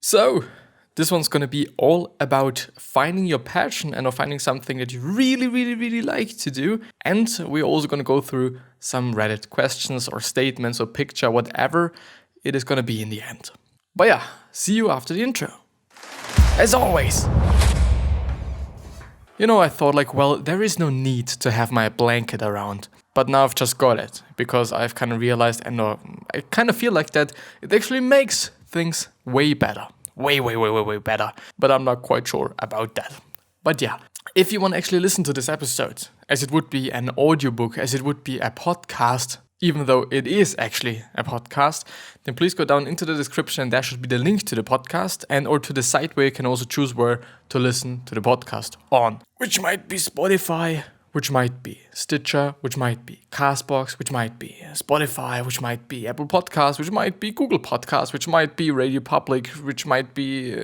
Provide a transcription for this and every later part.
So, this one's gonna be all about finding your passion and finding something that you really like to do. And we're also gonna go through some Reddit questions or statements or picture, whatever it is gonna be in the end. But yeah, see you after the intro. As always. I thought there is no need to have my blanket around. But now I've just got it because I've kind of realized and I kind of feel like that it actually makes things way better. Way better. But I'm not quite sure about that. But yeah, if you want to actually listen to this episode, as it would be an audiobook, as it would be a podcast, even though it is actually a podcast, then please go down into the description and there should be the link to the podcast and or to the site where you can also choose where to listen to the podcast on. Which might be Spotify, which might be Stitcher, which might be Castbox, which might be Spotify, which might be Apple Podcasts, which might be Google Podcasts, which might be Radio Public, which might be,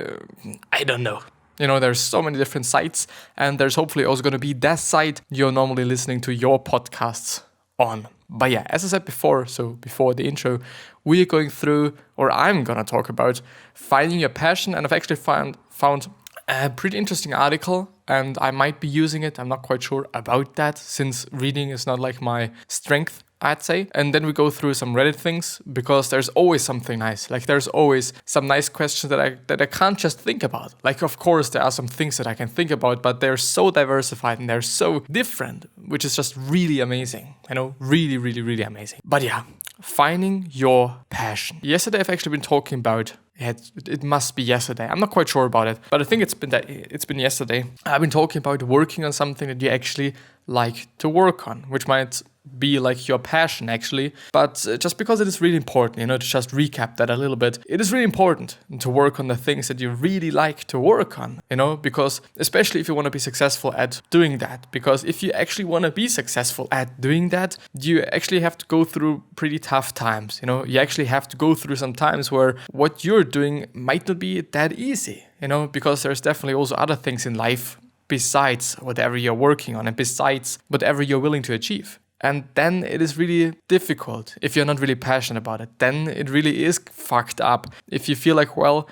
I don't know. There's so many different sites, and there's hopefully also going to be that site you're normally listening to your podcasts on. But yeah, as I said before, so before the intro, we are going through, or I'm going to talk about finding your passion, and I've actually found a pretty interesting article, and I might be using it. I'm not quite sure about that, since reading is not like my strength, I'd say. And then we go through some Reddit things, because there's always something nice. There's always some nice questions that I can't just think about. Of course, there are some things that I can think about, but they're so diversified and they're so different, which is just really amazing. Really amazing. But yeah, finding your passion. Yesterday, I've actually been talking about. It must be yesterday. I'm not quite sure about it, but I think it's been yesterday. I've been talking about working on something that you actually like to work on, which might be your passion actually. But just because it is really important, to just recap that a little bit, it is really important to work on the things that you really like to work on, because especially if you want to be successful at doing that, because if you actually want to be successful at doing that, you actually have to go through pretty tough times, you actually have to go through some times where what you're doing might not be that easy, because there's definitely also other things in life besides whatever you're working on and besides whatever you're willing to achieve. And then it is really difficult if you're not really passionate about it. Then it really is fucked up if you feel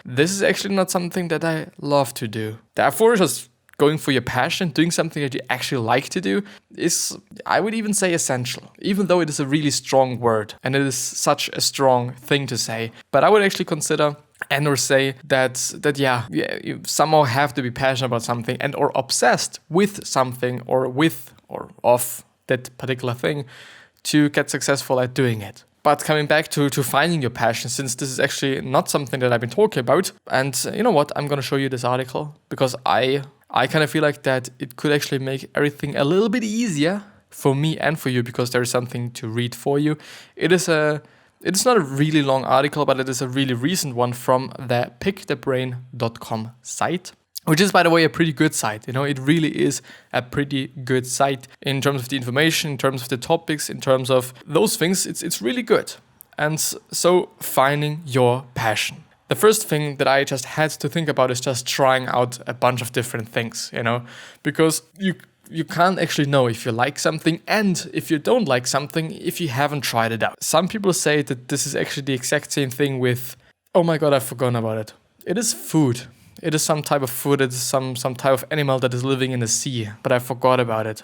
this is actually not something that I love to do. Therefore, just going for your passion, doing something that you actually like to do is, I would even say, essential. Even though it is a really strong word and it is such a strong thing to say. But I would actually consider and or say that you somehow have to be passionate about something and or obsessed with something or with or of that particular thing to get successful at doing it. But coming back to finding your passion, since this is actually not something that I've been talking about, and you know what, I'm going to show you this article because I kind of feel like that it could actually make everything a little bit easier for me and for you, because there is something to read for you. It's not a really long article, but it is a really recent one from the pickthebrain.com site. Which is, by the way, a pretty good site. It really is a pretty good site in terms of the information, in terms of the topics, in terms of those things. It's really good. And so finding your passion. The first thing that I just had to think about is just trying out a bunch of different things, because you can't actually know if you like something and if you don't like something if you haven't tried it out. Some people say that this is actually the exact same thing with, oh my God, I've forgotten about it. It is food. It is some type of food. It is some type of animal that is living in the sea, but I forgot about it,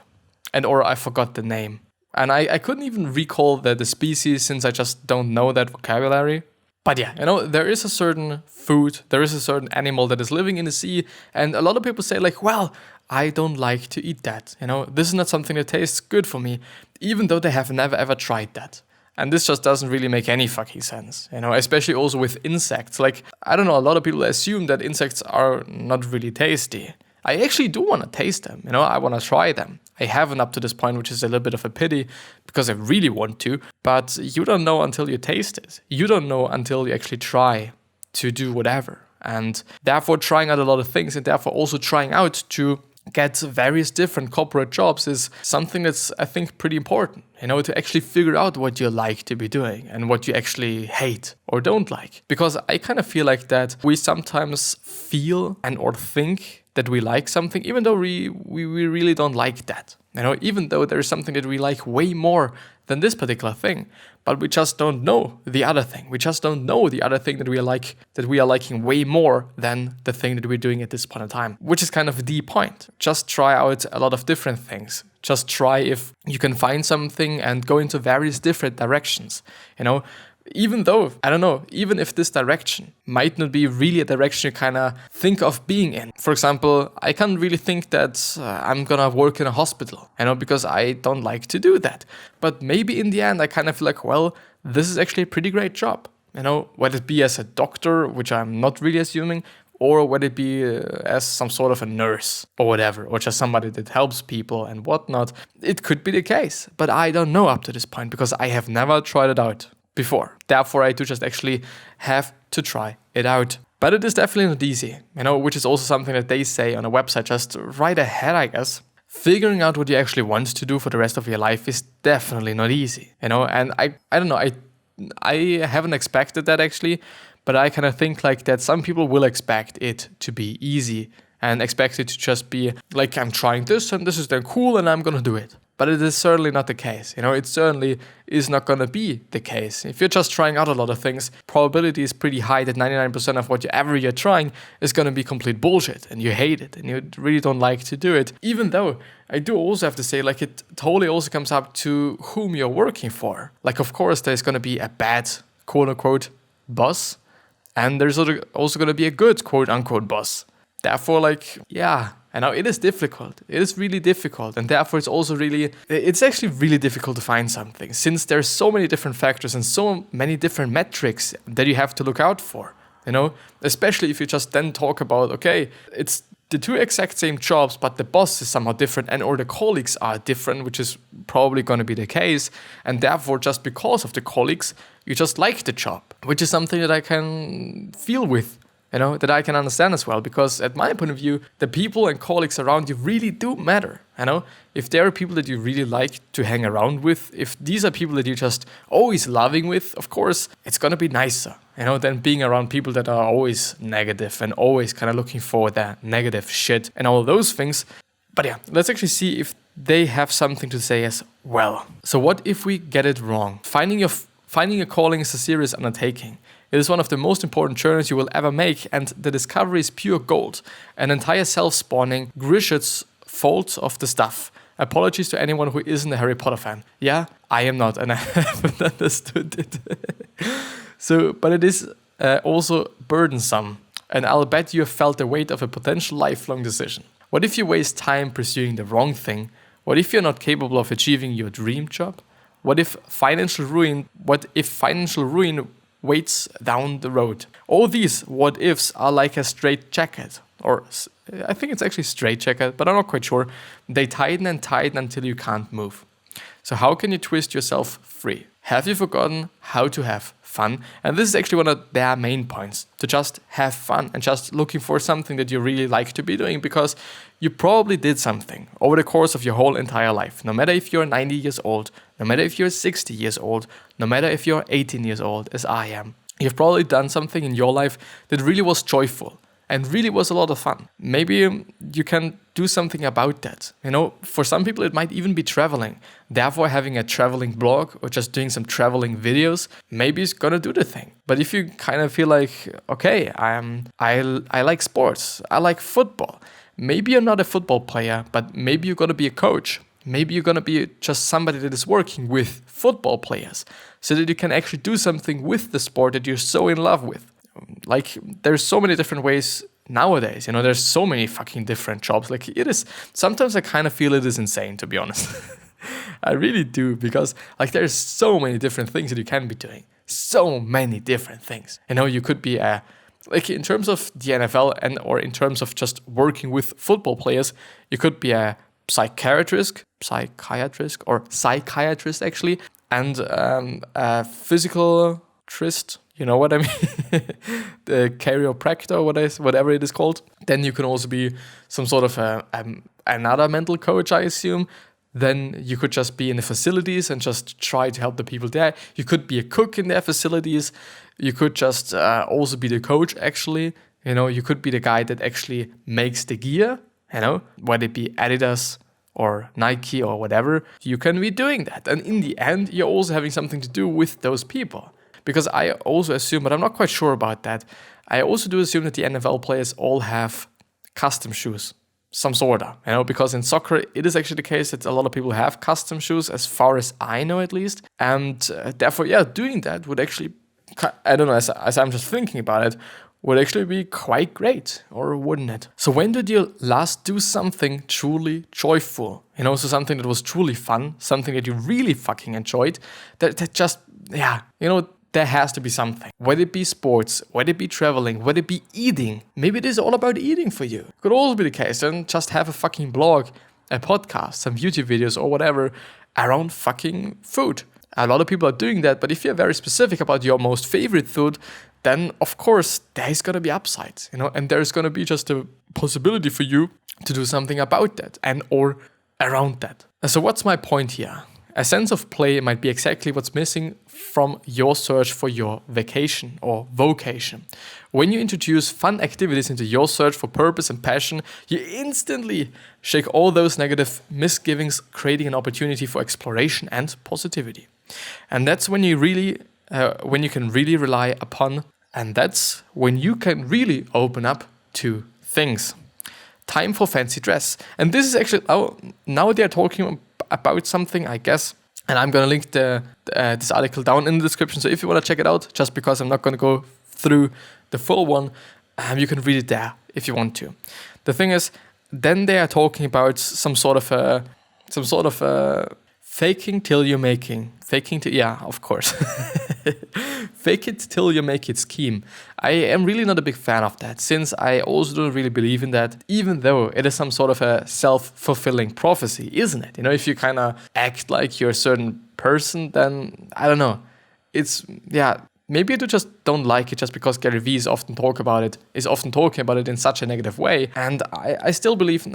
or I forgot the name, and I couldn't even recall the species since I just don't know that vocabulary. But yeah, there is a certain food, there is a certain animal that is living in the sea, and a lot of people say well, I don't like to eat that. This is not something that tastes good for me, even though they have never ever tried that. And this just doesn't really make any fucking sense, especially also with insects. I don't know, a lot of people assume that insects are not really tasty. I actually do want to taste them, I want to try them. I haven't up to this point, which is a little bit of a pity because I really want to, but you don't know until you taste it. You don't know until you actually try to do whatever. And therefore trying out a lot of things and therefore also trying out to get various different corporate jobs is something that's, I think, pretty important, to actually figure out what you like to be doing and what you actually hate or don't like. Because I kind of feel like that we sometimes feel and or think that we like something, even though we really don't like that. Even though there is something that we like way more than this particular thing. But we just don't know the other thing. We just don't know the other thing that we are liking way more than the thing that we're doing at this point in time, which is kind of the point. Just try out a lot of different things. Just try if you can find something and go into various different directions, even though, I don't know, even if this direction might not be really a direction you kind of think of being in. For example, I can't really think that I'm gonna work in a hospital, because I don't like to do that. But maybe in the end, I kind of feel like, well, this is actually a pretty great job. Whether it be as a doctor, which I'm not really assuming, or whether it be as some sort of a nurse or whatever, or just somebody that helps people and whatnot. It could be the case, but I don't know up to this point because I have never tried it out before. Therefore, I do just actually have to try it out. But it is definitely not easy, which is also something that they say on a website just right ahead, I guess. Figuring out what you actually want to do for the rest of your life is definitely not easy, and I don't know, I haven't expected that actually, but I kind of think like that some people will expect it to be easy and expect it to just be like, I'm trying this and this is then cool and I'm gonna do it. But it is certainly not the case. It certainly is not going to be the case. If you're just trying out a lot of things, probability is pretty high that 99% of whatever you're trying is going to be complete bullshit and you hate it and you really don't like to do it. Even though I do also have to say, like, it totally also comes up to whom you're working for. Like, of course, there's going to be a bad, quote-unquote, boss, and there's also going to be a good, quote-unquote, boss. Therefore, like, yeah, and now it is difficult. It is really difficult. And therefore, it's actually really difficult to find something, since there's so many different factors and so many different metrics that you have to look out for, especially if you just then talk about, okay, it's the two exact same jobs, but the boss is somehow different or the colleagues are different, which is probably going to be the case. And therefore, just because of the colleagues, you just like the job, which is something that I can feel with. That I can understand as well, because at my point of view, the people and colleagues around you really do matter. If there are people that you really like to hang around with, if these are people that you're just always loving with, of course, it's going to be nicer, than being around people that are always negative and always kind of looking for that negative shit and all those things. But yeah, let's actually see if they have something to say as well. So what if we get it wrong? Finding a calling is a serious undertaking. It is one of the most important journeys you will ever make, and the discovery is pure gold. An entire self-spawning, Grishet's fault of the stuff. Apologies to anyone who isn't a Harry Potter fan. Yeah, I am not, and I haven't understood it. But it is also burdensome, and I'll bet you have felt the weight of a potential lifelong decision. What if you waste time pursuing the wrong thing? What if you're not capable of achieving your dream job? What if financial ruin waits down the road? All these what ifs are like a straitjacket, or I think it's actually straitjacket, but I'm not quite sure. They tighten and tighten until you can't move. So how can you twist yourself free? Have you forgotten how to have fun? And this is actually one of their main points, to just have fun and just looking for something that you really like to be doing, because you probably did something over the course of your whole entire life. No matter if you're 90 years old, no matter if you're 60 years old, no matter if you're 18 years old, as I am, you've probably done something in your life that really was joyful and really was a lot of fun. Maybe you can do something about that. For some people, it might even be traveling. Therefore, having a traveling blog or just doing some traveling videos, maybe it's gonna do the thing. But if you kind of feel like, okay, I like sports, I like football. Maybe you're not a football player, but maybe you're gonna be a coach. Maybe you're gonna be just somebody that is working with football players, so that you can actually do something with the sport that you're so in love with. Like, there's so many different ways nowadays, there's so many fucking different jobs. Like, it is, sometimes I kind of feel it is insane, to be honest. I really do, because like there's so many different things that you can be doing. So many different things. You could be like in terms of the NFL or in terms of just working with football players, you could be a psychiatrist actually, and a physical-trist. You know what I mean? The chiropractor, whatever it is called. Then you can also be some sort of another mental coach, I assume. Then you could just be in the facilities and just try to help the people there. You could be a cook in their facilities. You could just also be the coach, actually. You could be the guy that actually makes the gear, whether it be Adidas or Nike or whatever, you can be doing that. And in the end, you're also having something to do with those people. Because I also assume, but I'm not quite sure about that, I also do assume that the NFL players all have custom shoes. Some sort of, because in soccer, it is actually the case that a lot of people have custom shoes, as far as I know at least. And therefore, doing that would actually, I don't know, as I'm just thinking about it, would actually be quite great, or wouldn't it? So when did you last do something truly joyful? So something that was truly fun, something that you really fucking enjoyed, that just, there has to be something. Whether it be sports, whether it be traveling, whether it be eating. Maybe it is all about eating for you. Could also be the case, and just have a fucking blog, a podcast, some YouTube videos or whatever around fucking food. A lot of people are doing that, but if you're very specific about your most favorite food, then of course there's gonna be upsides, and there's gonna be just a possibility for you to do something about that and or around that. And so what's my point here? A sense of play might be exactly what's missing from your search for your vacation or vocation. When you introduce fun activities into your search for purpose and passion, you instantly shake all those negative misgivings, creating an opportunity for exploration and positivity. And that's when you can really rely upon, and that's when you can really open up to things. Time for fancy dress. And this is actually, now they're talking about something, I guess, and I'm gonna link this article down in the description. So if you want to check it out, just because I'm not gonna go through the full one, you can read it there if you want to. The thing is, then they are talking about some sort of faking till you're making. Of course. Fake it till you make it scheme. I am really not a big fan of that, since I also don't really believe in that, even though it is some sort of a self-fulfilling prophecy, isn't it? If you kind of act like you're a certain person, then I don't know. Maybe you just don't like it just because Gary Vee is often talking about it in such a negative way. And I still believe,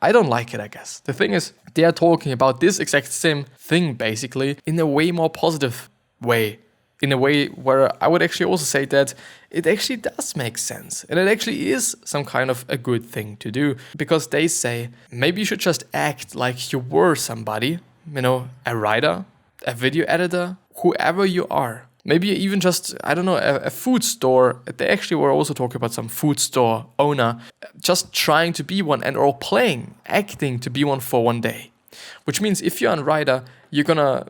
I don't like it, I guess. The thing is, they are talking about this exact same thing, basically, in a way more positive way. In a way where I would actually also say that it actually does make sense. And it actually is some kind of a good thing to do. Because they say, maybe you should just act like you were somebody, a writer, a video editor, whoever you are. Maybe even just, a food store. They actually were also talking about some food store owner just trying to be one or acting to be one for one day. Which means if you're a writer, you're gonna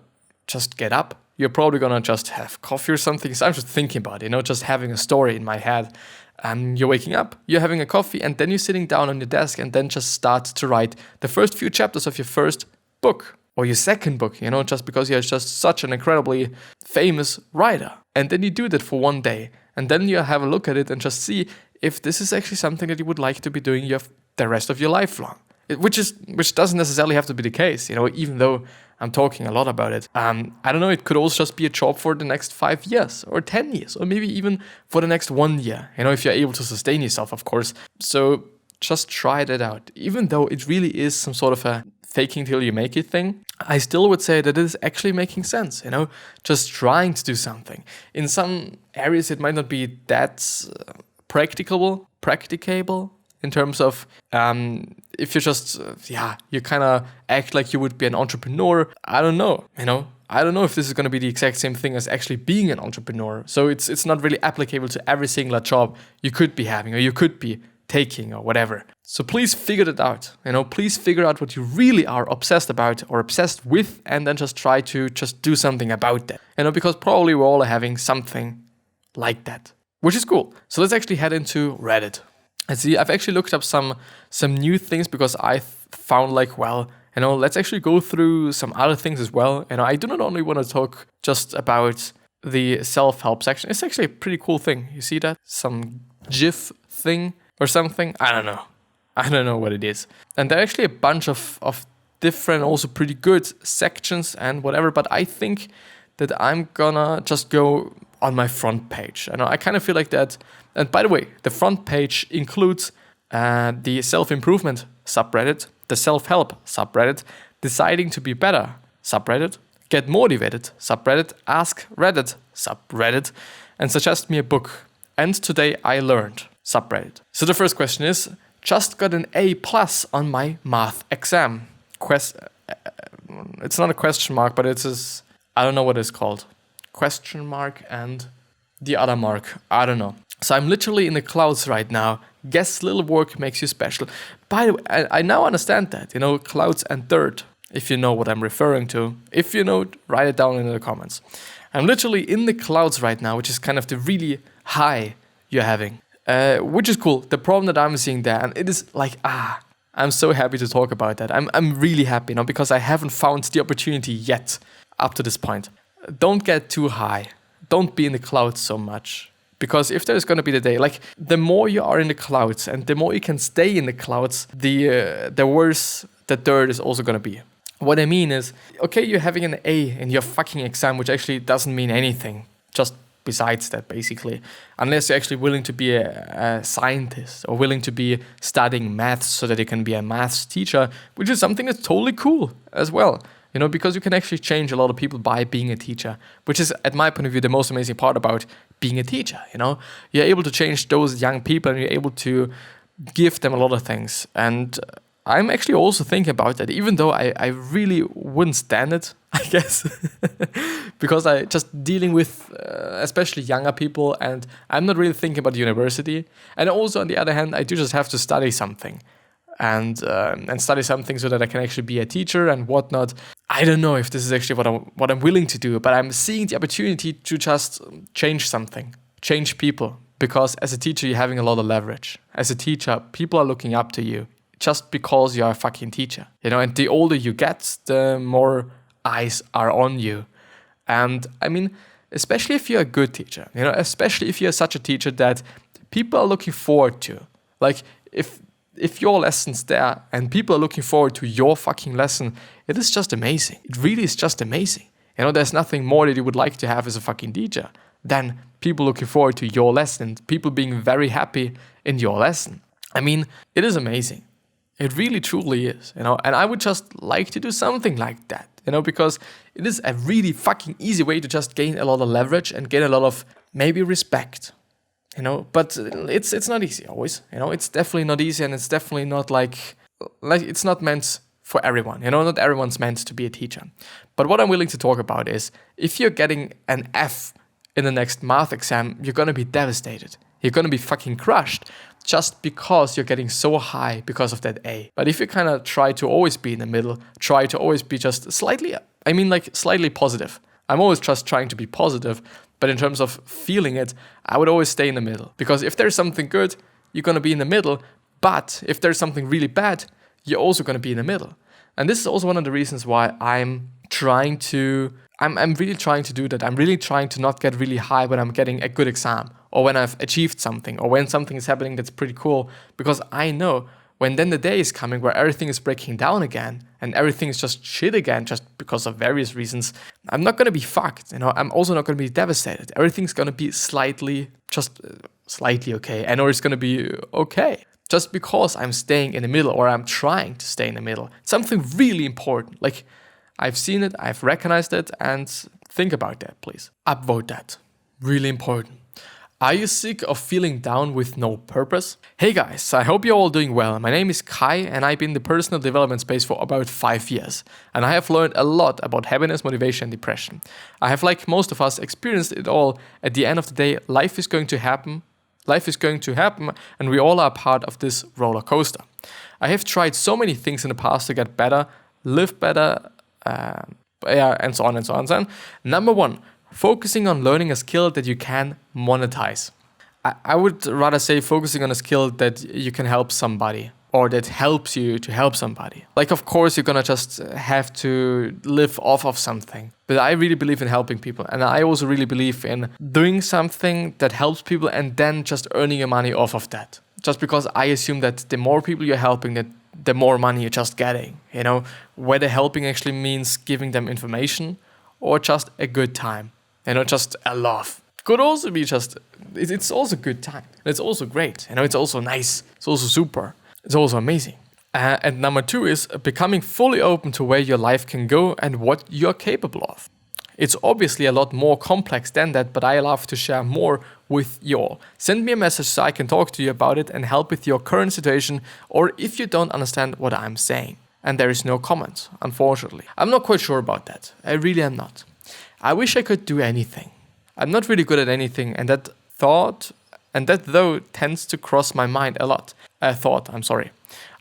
just get up. You're probably gonna just have coffee or something. So I'm just thinking about it, just having a story in my head. You're waking up, you're having a coffee, and then you're sitting down on your desk and then just start to write the first few chapters of your first book. Or your second book, just because you're just such an incredibly famous writer. And then you do that for one day. And then you have a look at it and just see if this is actually something that you would like to be doing the rest of your life long. Which doesn't necessarily have to be the case, even though I'm talking a lot about it. I don't know, it could also just be a job for the next 5 years or 10 years, or maybe even for the next 1 year, if you're able to sustain yourself, of course. So just try that out. Even though it really is some sort of a faking till you make it thing, I still would say that it is actually making sense, just trying to do something. In some areas, it might not be that practicable in terms of if you just, you kind of act like you would be an entrepreneur. I don't know, I don't know if this is going to be the exact same thing as actually being an entrepreneur. So it's not really applicable to every single job you could be having or you could be taking or whatever. So please figure it out. Please figure out what you really are obsessed about or obsessed with, and then just try to just do something about that. Because probably we're all having something like that, which is cool. So let's actually head into Reddit. And see, I've actually looked up some new things because I found let's actually go through some other things as well. I do not only want to talk just about the self-help section. It's actually a pretty cool thing. You see that? Some GIF thing or something? I don't know what it is. And there are actually a bunch of different, also pretty good sections and whatever, but I think that I'm gonna just go on my front page. I kind of feel like that. And by the way, the front page includes the self-improvement subreddit, the self-help subreddit, deciding to be better subreddit, get motivated subreddit, ask Reddit subreddit, and suggest me a book. And today I learned subreddit. So the first question is, just got an A+ on my math exam. it's not a question mark, but it's this, I don't know what it's called. Question mark and the other mark. I don't know. So I'm literally in the clouds right now. Guess little work makes you special. By the way, I now understand that. Clouds and dirt, if you know what I'm referring to. If you know, write it down in the comments. I'm literally in the clouds right now, which is kind of the really high you're having. Which is cool. The problem that I'm seeing there, and it is like, I'm so happy to talk about that. I'm really happy, because I haven't found the opportunity yet up to this point. Don't get too high. Don't be in the clouds so much. Because if there's going to be the day, like the more you are in the clouds and the more you can stay in the clouds, the worse the dirt is also going to be. What I mean is, okay, you're having an A in your fucking exam, which actually doesn't mean anything. Just besides that, basically. Unless you're actually willing to be a scientist or willing to be studying maths so that you can be a maths teacher, which is something that's totally cool as well. Because you can actually change a lot of people by being a teacher, which is, at my point of view, the most amazing part about being a teacher. You're able to change those young people and you're able to give them a lot of things. And I'm actually also thinking about that, even though I really wouldn't stand it, I guess, because I just dealing with especially younger people, and I'm not really thinking about university. And also, on the other hand, I do just have to study something. And study something so that I can actually be a teacher and whatnot. I don't know if this is actually what I'm willing to do, but I'm seeing the opportunity to just change something, change people. Because as a teacher, you're having a lot of leverage. As a teacher, people are looking up to you just because you're a fucking teacher. And the older you get, the more eyes are on you. And I mean, especially if you're a good teacher, especially if you're such a teacher that people are looking forward to. Like, if your lesson's there and people are looking forward to your fucking lesson, it is just amazing. It really is just amazing. There's nothing more that you would like to have as a fucking teacher than people looking forward to your lesson, people being very happy in your lesson. I mean, it is amazing. It really truly is, and I would just like to do something like that, because it is a really fucking easy way to just gain a lot of leverage and gain a lot of maybe respect. But it's not easy always. It's definitely not easy, and it's definitely not like it's not meant for everyone. Not everyone's meant to be a teacher. But what I'm willing to talk about is, if you're getting an F in the next math exam, you're gonna be devastated. You're gonna be fucking crushed just because you're getting so high because of that A. But if you kind of try to always be in the middle, try to always be just slightly positive. I'm always just trying to be positive. But in terms of feeling it, I would always stay in the middle. Because if there's something good, you're going to be in the middle. But if there's something really bad, you're also going to be in the middle. And this is also one of the reasons why I'm really trying to do that. I'm really trying to not get really high when I'm getting a good exam, or when I've achieved something, or when something is happening that's pretty cool. Because I know when then the day is coming where everything is breaking down again and everything is just shit again, just because of various reasons, I'm not going to be fucked. I'm also not going to be devastated. Everything's going to be slightly okay. And or it's going to be okay. Just because I'm staying in the middle, or I'm trying to stay in the middle. Something really important. Like, I've seen it, I've recognized it, and think about that, please. Upvote that. Really important. Are you sick of feeling down with no purpose? Hey guys, I hope you're all doing well. My name is Kai, and I've been in the personal development space for about 5 years. And I have learned a lot about happiness, motivation, and depression. I have, like most of us, experienced it all. At the end of the day, life is going to happen, and we all are part of this roller coaster. I have tried so many things in the past to get better, live better, and so on and so on and so on. Number 1. Focusing on learning a skill that you can monetize. I would rather say focusing on a skill that you can help somebody, or that helps you to help somebody. Like, of course, you're gonna just have to live off of something. But I really believe in helping people. And I also really believe in doing something that helps people and then just earning your money off of that. Just because I assume that the more people you're helping, that the more money you're just getting. Whether helping actually means giving them information or just a good time. Just a laugh. Could also be just, it's also a good time. It's also great. It's also nice. It's also super. It's also amazing. And number 2 is becoming fully open to where your life can go and what you're capable of. It's obviously a lot more complex than that, but I love to share more with you all. Send me a message so I can talk to you about it and help with your current situation, or if you don't understand what I'm saying. and there is no comment, unfortunately. I'm not quite sure about that. I really am not. I wish I could do anything. I'm not really good at anything, and that though tends to cross my mind a lot. I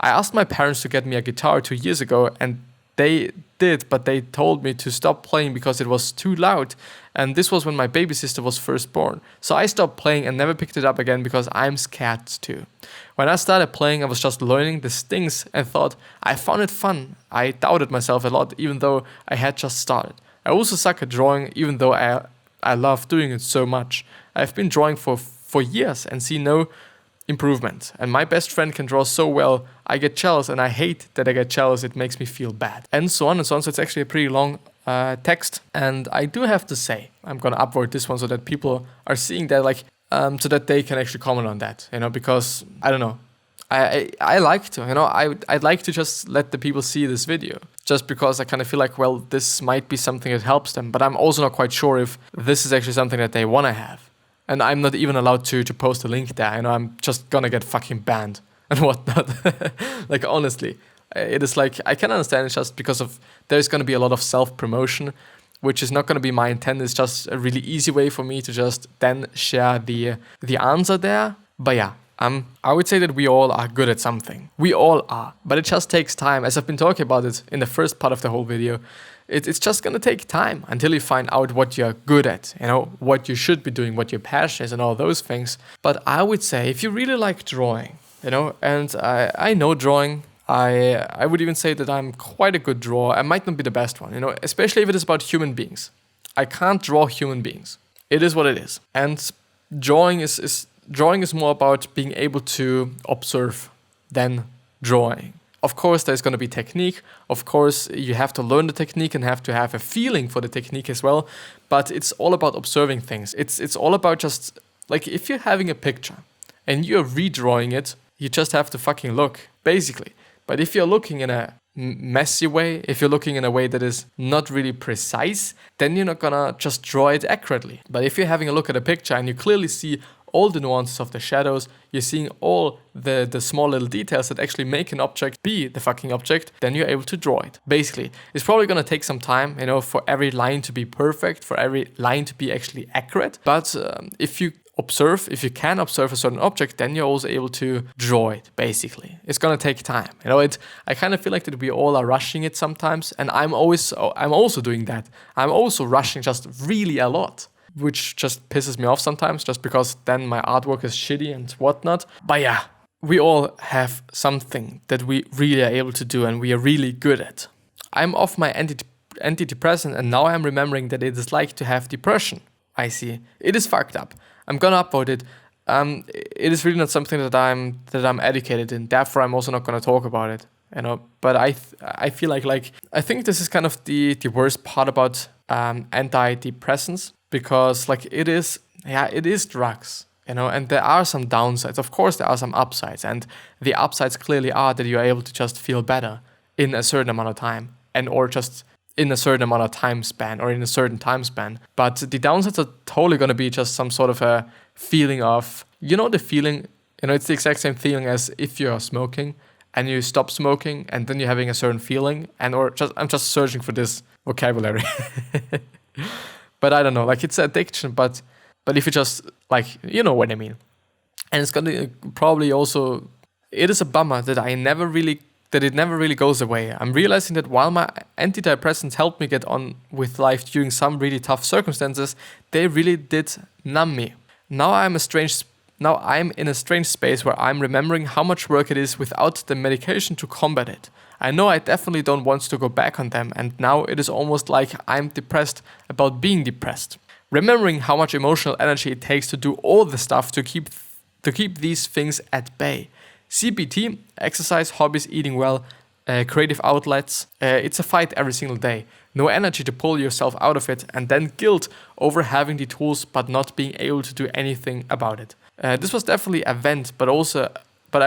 asked my parents to get me a guitar 2 years ago, and they did, but they told me to stop playing because it was too loud. And this was when my baby sister was first born. So I stopped playing and never picked it up again because I'm scared too. When I started playing, I was just learning the stings and thought I found it fun. I doubted myself a lot, even though I had just started. I also suck at drawing, even though I love doing it so much. I've been drawing for years and see no improvement. And my best friend can draw so well, I get jealous, and I hate that I get jealous. It makes me feel bad. And so on and so on. So it's actually a pretty long text. And I do have to say, I'm going to upvote this one so that people are seeing that, like, so that they can actually comment on that, because I don't know. I like to, I'd like to just let the people see this video, just because I kind of feel like, well, this might be something that helps them, but I'm also not quite sure if this is actually something that they want to have. And I'm not even allowed to post a link there. I'm just gonna get fucking banned and whatnot. Like, honestly, it is like, I can understand it's just because of there's gonna be a lot of self-promotion, which is not gonna be my intent. It's just a really easy way for me to just then share the answer there. But yeah, I would say that we all are good at something. We all are, but it just takes time. As I've been talking about it in the first part of the whole video, it's just going to take time until you find out what you're good at, what you should be doing, what your passion is and all those things. But I would say if you really like drawing, and I know drawing, I would even say that I'm quite a good drawer. I might not be the best one, especially if it is about human beings. I can't draw human beings. It is what it is. And drawing is more about being able to observe than drawing. Of course, there's going to be technique. Of course, you have to learn the technique and have to have a feeling for the technique as well. But it's all about observing things. It's all about just, like, if you're having a picture and you're redrawing it, you just have to fucking look, basically. But if you're looking in a messy way, if you're looking in a way that is not really precise, then you're not going to just draw it accurately. But if you're having a look at a picture and you clearly see all the nuances of the shadows, you're seeing all the small little details that actually make an object be the fucking object, then you're able to draw it. Basically, it's probably going to take some time, for every line to be perfect, for every line to be actually accurate. But if you can observe a certain object, then you're also able to draw it, basically. It's going to take time. I kind of feel like that we all are rushing it sometimes, and I'm also doing that. I'm also rushing just really a lot, which just pisses me off sometimes, just because then my artwork is shitty and whatnot. But yeah, we all have something that we really are able to do and we are really good at. I'm off my antidepressant, and now I'm remembering that it is like to have depression. I see. It is fucked up. I'm gonna upvote it. It is really not something that I'm educated in. Therefore, I'm also not gonna talk about it. But I feel like I think this is kind of the worst part about antidepressants. Because it is drugs, and there are some downsides. Of course, there are some upsides, and the upsides clearly are that you're able to just feel better in a certain amount of time, or just in a certain amount of time span, or in a certain time span. But the downsides are totally going to be just some sort of a feeling of, the feeling, it's the exact same feeling as if you're smoking and you stop smoking, and then you're having a certain feeling, I'm just searching for this vocabulary. But I don't know, it's an addiction, but if you just, you know what I mean. And it's gonna probably also, it is a bummer that it never really goes away. I'm realizing that while my antidepressants helped me get on with life during some really tough circumstances, they really did numb me. Now I'm in a strange space where I'm remembering how much work it is without the medication to combat it. I know I definitely don't want to go back on them, and now it is almost like I'm depressed about being depressed. Remembering how much emotional energy it takes to do all the stuff to keep these things at bay. CBT, exercise, hobbies, eating well, creative outlets, it's a fight every single day. No energy to pull yourself out of it, and then guilt over having the tools but not being able to do anything about it. This was definitely a vent, but I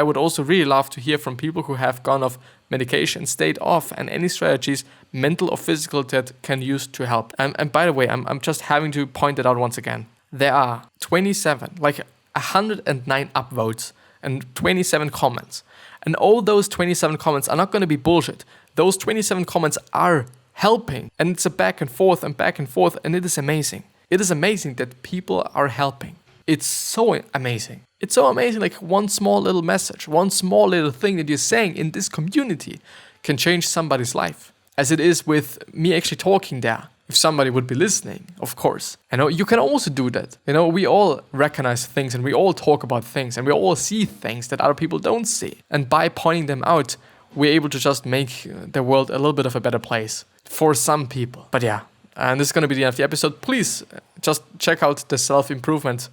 would also really love to hear from people who have gone off medication, stayed off, and any strategies, mental or physical, that can use to help. And by the way, I'm just having to point it out once again. There are 109 upvotes, and 27 comments. And all those 27 comments are not going to be bullshit. Those 27 comments are helping. And it's a back and forth, and it is amazing. It is amazing that people are helping. It's so amazing. It's so amazing, like one small little message, one small little thing that you're saying in this community can change somebody's life. As it is with me actually talking there. If somebody would be listening, of course. You can also do that. We all recognize things and we all talk about things and we all see things that other people don't see. And by pointing them out, we're able to just make the world a little bit of a better place for some people. But yeah, and this is going to be the end of the episode. Please just check out the self-improvement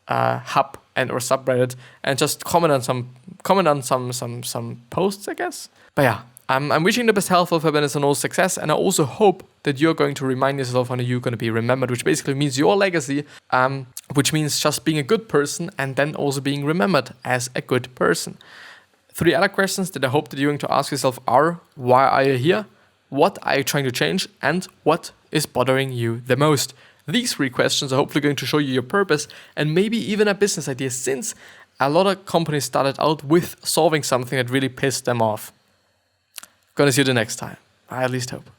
hub and or subreddit and just comment on some posts, I guess. But yeah, I'm wishing the best health, of happiness, and all success, and I also hope that you're going to remind yourself how you're going to be remembered, which basically means your legacy, which means just being a good person and then also being remembered as a good person. 3 other questions that I hope that you're going to ask yourself are: why are you here? What are you trying to change? And what is bothering you the most? These 3 questions are hopefully going to show you your purpose and maybe even a business idea, since a lot of companies started out with solving something that really pissed them off. Gonna see you the next time. I at least hope.